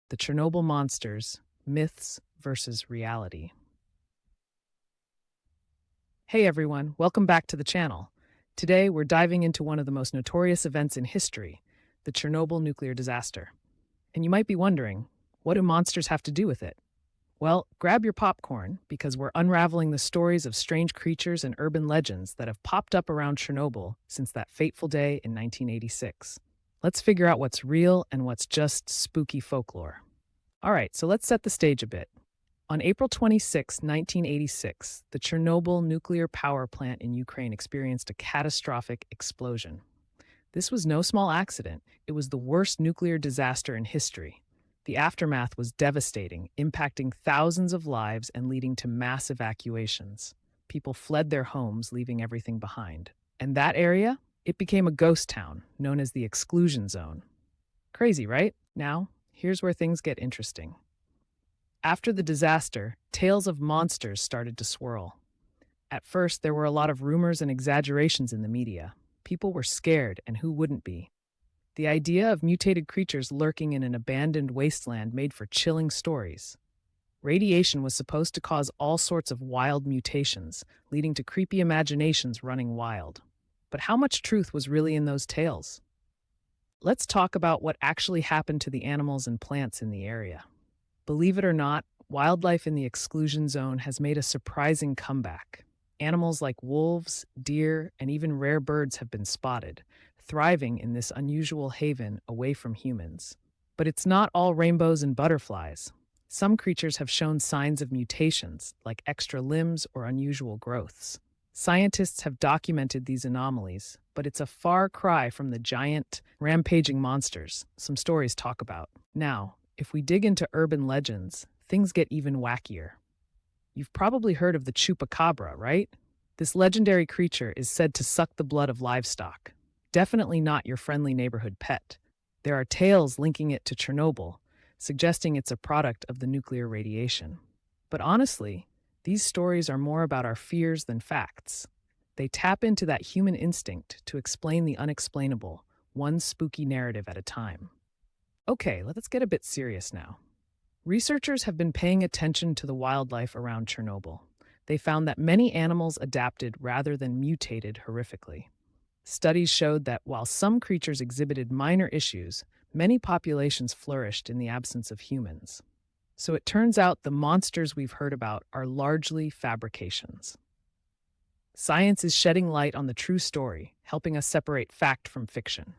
The Chernobyl Monsters, Myths versus Reality. Hey everyone, welcome back to the channel. Today we're diving into one of the most notorious events in history, the Chernobyl nuclear disaster. And you might be wondering, what do monsters have to do with it? Well, grab your popcorn because we're unraveling the stories of strange creatures and urban legends that have popped up around Chernobyl since that fateful day in 1986. Let's figure out what's real and what's just spooky folklore. All right, so let's set the stage a bit. On April 26, 1986, the Chernobyl nuclear power plant in Ukraine experienced a catastrophic explosion. This was no small accident. It was the worst nuclear disaster in history. The aftermath was devastating, impacting thousands of lives and leading to mass evacuations. People fled their homes, leaving everything behind. And that area? It became a ghost town, known as the exclusion zone. Crazy, right? Now, here's where things get interesting. After the disaster, tales of monsters started to swirl. At first, there were a lot of rumors and exaggerations in the media. People were scared, and who wouldn't be? The idea of mutated creatures lurking in an abandoned wasteland made for chilling stories. Radiation was supposed to cause all sorts of wild mutations, leading to creepy imaginations running wild. But how much truth was really in those tales? Let's talk about what actually happened to the animals and plants in the area. Believe it or not, wildlife in the exclusion zone has made a surprising comeback. Animals like wolves, deer, and even rare birds have been spotted, thriving in this unusual haven away from humans. But it's not all rainbows and butterflies. Some creatures have shown signs of mutations, like extra limbs or unusual growths. Scientists have documented these anomalies, but it's a far cry from the giant, rampaging monsters some stories talk about. Now, if we dig into urban legends, things get even wackier. You've probably heard of the chupacabra, right? This legendary creature is said to suck the blood of livestock. Definitely not your friendly neighborhood pet. There are tales linking it to Chernobyl, suggesting it's a product of the nuclear radiation. But honestly, these stories are more about our fears than facts. They tap into that human instinct to explain the unexplainable, one spooky narrative at a time. Okay, let's get a bit serious now. Researchers have been paying attention to the wildlife around Chernobyl. They found that many animals adapted rather than mutated horrifically. Studies showed that while some creatures exhibited minor issues, many populations flourished in the absence of humans. So it turns out the monsters we've heard about are largely fabrications. Science is shedding light on the true story, helping us separate fact from fiction.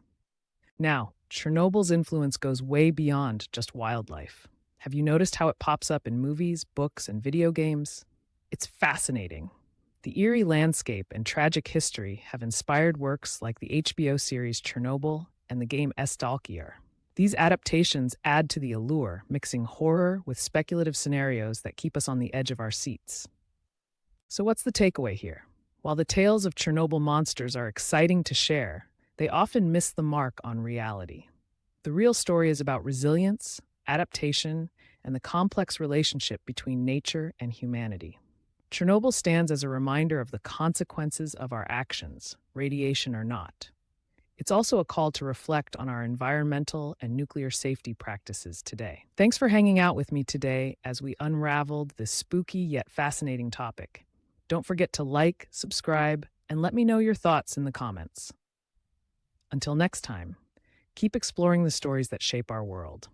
Now, Chernobyl's influence goes way beyond just wildlife. Have you noticed how it pops up in movies, books, and video games? It's fascinating. The eerie landscape and tragic history have inspired works like the HBO series Chernobyl and the game Stalker. These adaptations add to the allure, mixing horror with speculative scenarios that keep us on the edge of our seats. So what's the takeaway here? While the tales of Chernobyl monsters are exciting to share, they often miss the mark on reality. The real story is about resilience, adaptation, and the complex relationship between nature and humanity. Chernobyl stands as a reminder of the consequences of our actions, radiation or not. It's also a call to reflect on our environmental and nuclear safety practices today. Thanks for hanging out with me today as we unraveled this spooky yet fascinating topic. Don't forget to like, subscribe, and let me know your thoughts in the comments. Until next time, keep exploring the stories that shape our world.